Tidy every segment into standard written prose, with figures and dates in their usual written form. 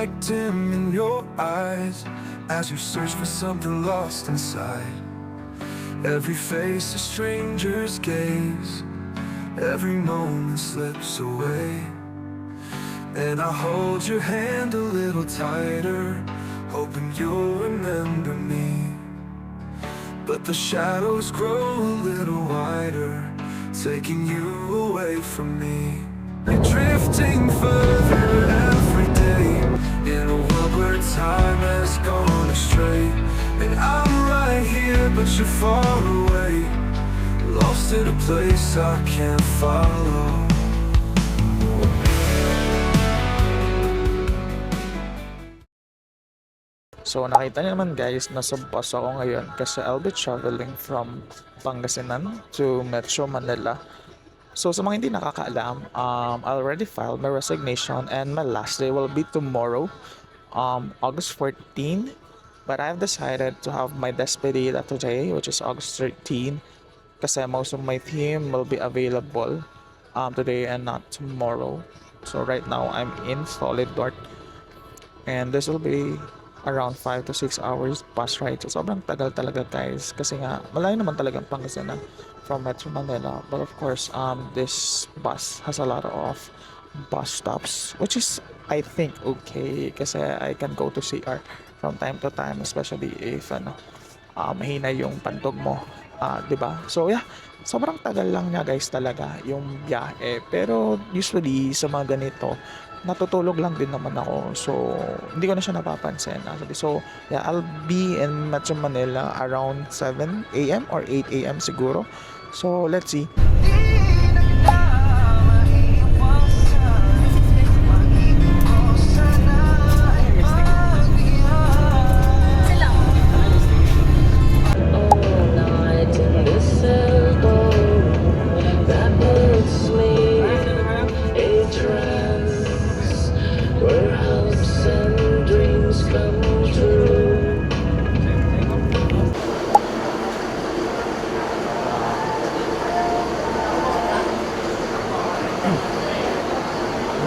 light dim in your eyes as you search for something lost inside. Every face a stranger's gaze, every moment slips away. And I hold your hand a little tighter, hoping you'll remember me. But the shadows grow a little wider, taking you away from me. You're drifting further every day, in a world where time has gone astray. And I'm right here, but you're far away, lost in a place I can't follow. So nakita niyo naman guys, nasa bus ako ngayon kasi I'll be traveling from Pangasinan to Metro Manila. So sa mga hindi nakakaalam, I already filed my resignation and my last day will be tomorrow, August 14. But I've decided to have my despedida today, which is August 13, kasi most of my team will be available today and not tomorrow. So right now I'm in Solid Dork and this will be around 5 to 6 hours bus ride. So sobrang tagal talaga guys kasi nga malayo naman talagang Pangasinan from Metro Manila. But of course this bus has a lot of bus stops, which is I think okay kasi I can go to CR from time to time, especially if mahina yung pantog mo, 'di ba? So yeah, sobrang tagal lang niya guys talaga yung biyahe. Pero usually sa mga ganito natutulog lang din naman ako. So, hindi ko na siya napapansin actually. So, yeah, I'll be in Metro Manila around 7 a.m. or 8 a.m. siguro. So, let's see.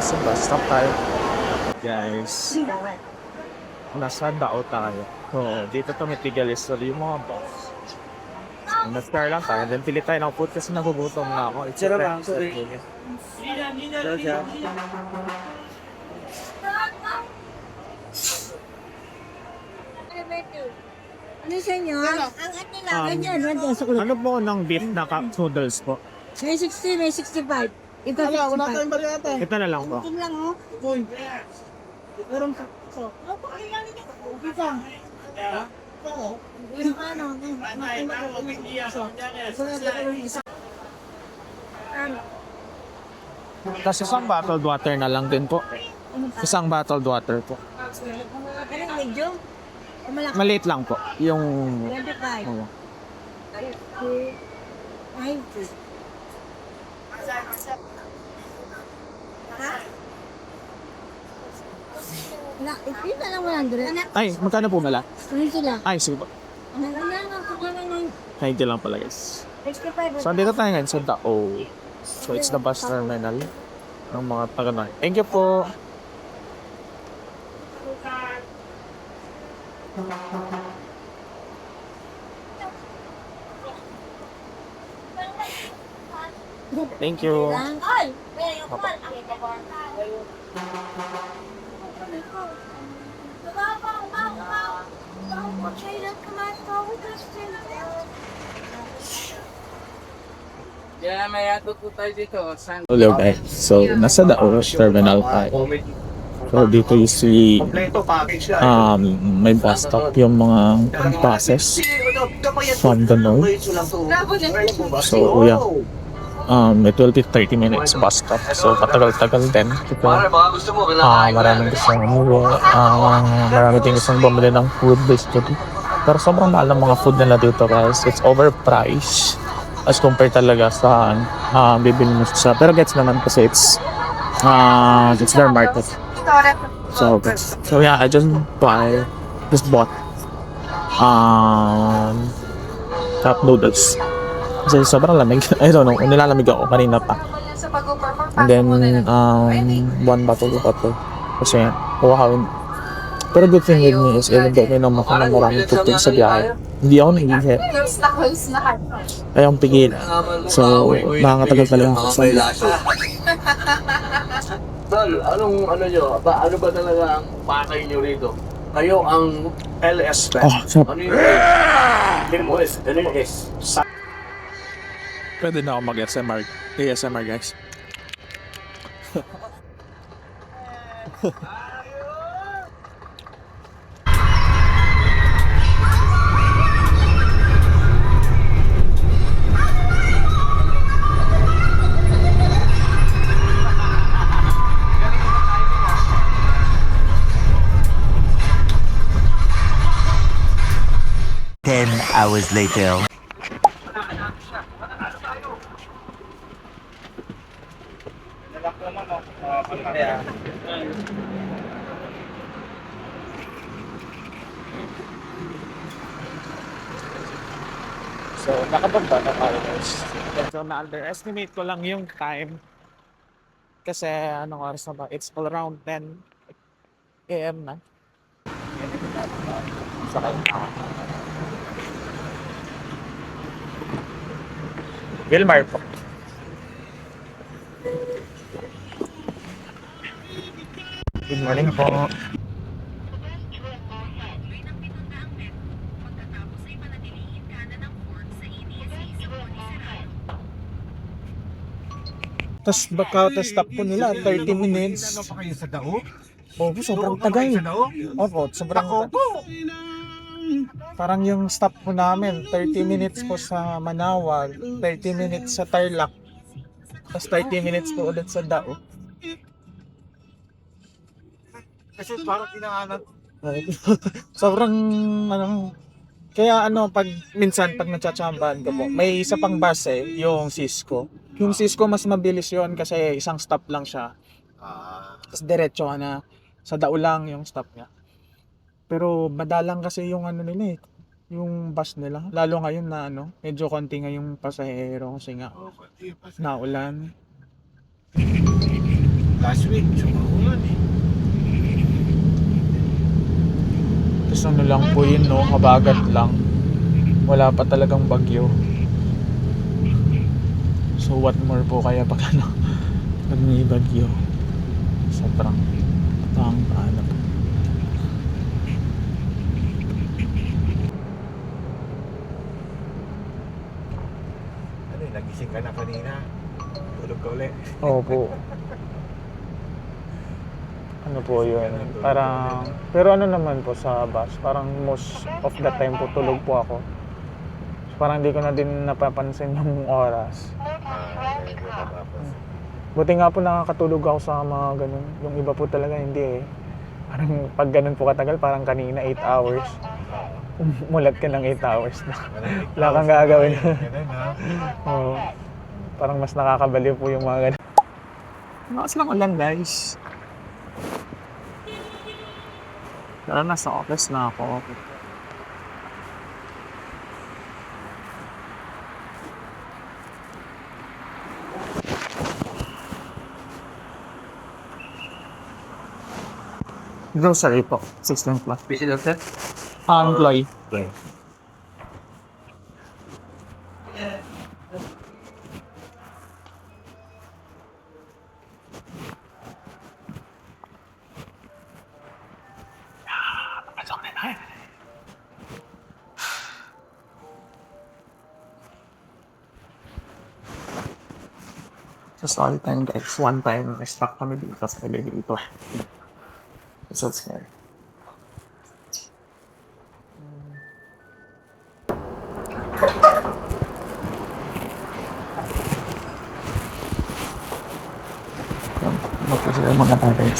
Sa bus stop tayo. Guys, nasa Dao tayo. So, dito tumitigil is yung mga bus. So, na-start lang tayo. Then, pili tayo ng food kasi nagugutom na ako. It's a wrap. Ano sa inyo? Ang atin lang, ganyan. Ganyan sa kulot. Ano po ng beef na noodles po? May 60, may 65. Ito, 65. Ito na lang po. Ito lang, oh. Boy. Meron ka. Opo, ano yan niya? Isa. Ano? Tapos isang bottled water na lang din po. Isang bottled water po. Anong medium? O malaki? Maliit lang po. Yung... 25. Oh. 90. Ha? Wala, ipin na lang 100. Ay, magkano po mala? Ano sila? Ay, sige po. Ano lang ako kung 90 lang pala guys. 65. So, andito tayo ngayon sa Dao. So, it's the bus terminal ng mga taga-North. Thank you po. Thank you. Ay! Yeah, may ato po tayo dito. Hello guys. So, nasa Dao terminal tayo. So, dito usually may bus stop yung mga buses from the north. So, yeah. It will be 30 minutes bus stop. So, patagal-tagal din. Maraming gustong maraming din gustong bumili ng food basically. Pero sobrang mahal ng mga food nila dito guys. It's overpriced as compared talaga sa bibili mo sa. Pero gets naman kasi it's their market. So yeah, I just bought cup noodles. Kasi sobrang lamig. I don't know, nilalamig ako kanina pa. And then one bottle of water. Kasi Pero good thing with me is even though minum ako ng maraming tubig sa biyahe, hindi ako naiihi. Ayong pigil. So, nakakatagal talaga ako sa Tol, ano nyo? Ano ba talaga ang pakay nyo rito? Kayo ang LS fan. Oh, sarap. Ano yung S? Ano yung S? Pwede na ako mag-ASMR. ASMR guys. Ten hours later. So, nakababa na tayo guys. So, na-underestimate ko lang yung time. Kasi, anong oras na ba? It's all around 10 a.m. na. Sakay na ako. Wilmar po. Good morning po. Tapos baka stop po nila 30 minutes. Ano pa kayo sa Dao? Opo, sobrang tagal. Sa Dao? Opo, sobrang tagal. Parang yung stop po namin, 30 minutes po sa Manaoag, 30 minutes sa Tarlac, tapos 30 minutes po ulit sa Dao. Kasi parang pinangalan. Sobrang ano, kaya ano pag minsan pag natsatsambahan ko po, may isa pang bus yung Cisco. Yung Cisco mas mabilis yon kasi isang stop lang siya. Tapos diretso ka na sa Dao lang yung stop niya. Pero madalang kasi yung ano nila yung bus nila. Lalo ngayon na ano, medyo konti nga yung pasahero kasi nga naulan. Last week, sumulan eh. Tapos ano lang po yun, no? Habagat lang. Wala pa talagang bagyo. So what more po kaya pag ano, pag may bagyo. Sobrang paano po. Ano eh, nagising ka na kanina. Tulog ka ulit. Opo. Ano po yun? Parang, pero ano naman po sa bus, parang most of the time po tulog po ako. So, parang hindi ko na din napapansin yung oras. Buti nga po nakakatulog ako sa mga ganun. Yung iba po talaga hindi eh. Parang pag ganun po katagal, parang kanina 8 hours. Mulat ka ng 8 hours na. Wala kang gagawin. Ganun ha. Oo. Parang mas nakakabaliw po yung mga ganun. Lakas lang ulan guys. Pero nasa office na ako. Grocery po, 16 plus. Busy doctor? Employee. Sa story time guys, one time na-stuck kami dito sa elevator. It's so scary. Magpasaya mga tatay.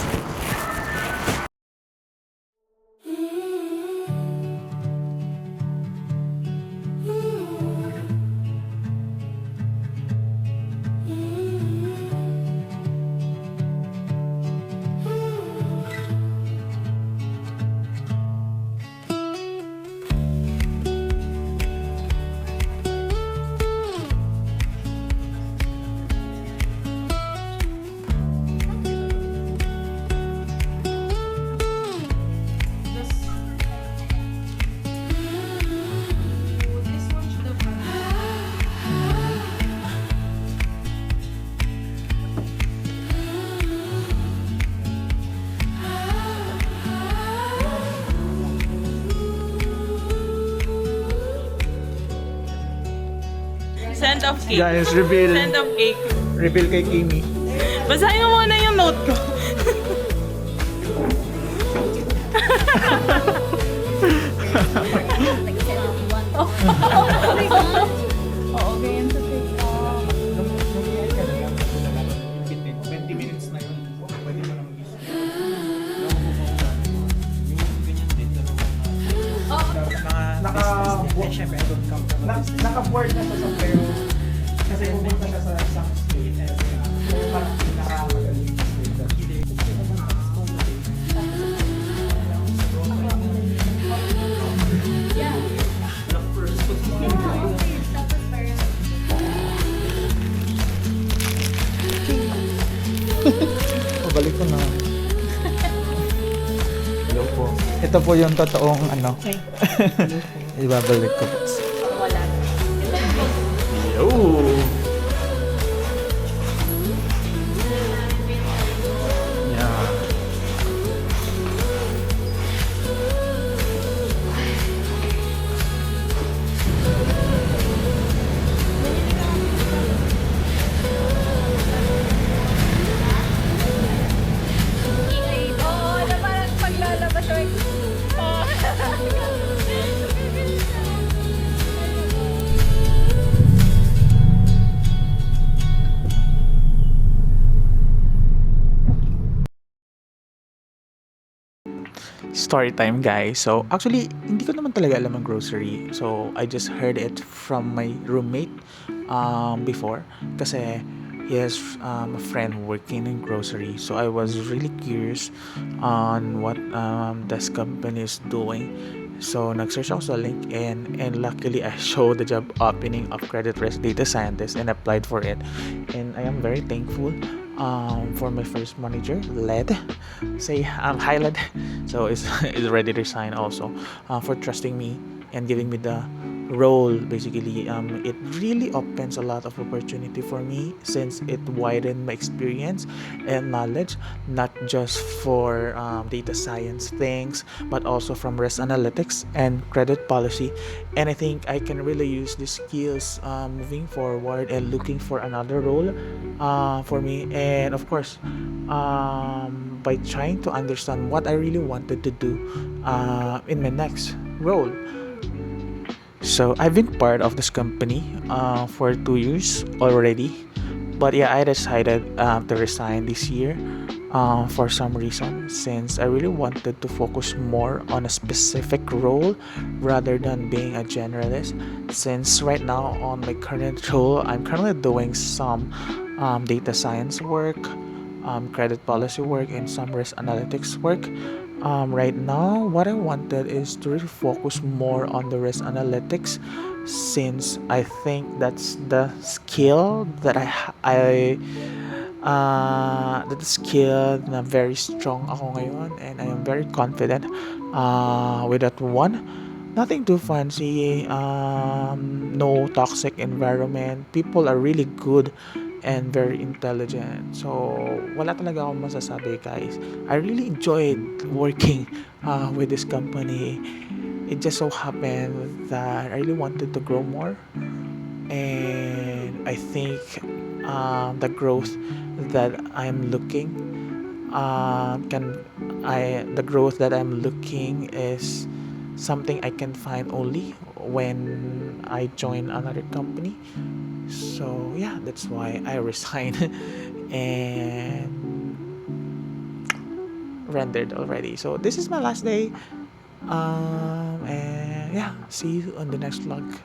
Scent of cake. Guys, reveal. Scent of cake. Reveal kay Kimi. Basahin mo muna yung note ko. Oo, ganyan sa TikTok. 20 minutes na yun. Pwede mo lang naka-board na siya sa pero kasi pumunta siya sa isang state and parang pinakamagaling yung state. Pabalik ko na. Hello po. Ito po yung totoong ano. Ibabalik ko po. Yo! Yeah. Oo, na parang paglalabas or... Story time, guys. So, actually, hindi ko naman talaga alam ang grocery. So, I just heard it from my roommate before. Kasi he has a friend working in grocery. So, I was really curious on what this company is doing. So, nag-search ako sa LinkedIn and luckily I showed the job opening of credit risk data scientist and applied for it. And I am very thankful for my first manager, Led. Say hi, Led. So, is ready to resign also for trusting me and giving me the role. Basically, it really opens a lot of opportunity for me since it widened my experience and knowledge, not just for data science things, but also from risk analytics and credit policy. And I think I can really use these skills moving forward and looking for another role for me. And of course, by trying to understand what I really wanted to do in my next role. So I've been part of this company for 2 years already, but yeah, I decided to resign this year for some reason, since I really wanted to focus more on a specific role rather than being a generalist. Since right now on my current role, I'm currently doing some data science work, credit policy work, and some risk analytics work. Right now, what I wanted is to really focus more on the risk analytics, since I think that's the skill that that skill na very strong ako ngayon, and I am very confident with that one. Nothing too fancy, no toxic environment. People are really good and very intelligent. So, wala talaga akong masasabi, guys. I really enjoyed working with this company. It just so happened that I really wanted to grow more. And I think the growth that I'm looking the growth that I'm looking is something I can find only when I join another company. So yeah, that's why I resigned and rendered already. So this is my last day. And yeah, see you on the next vlog.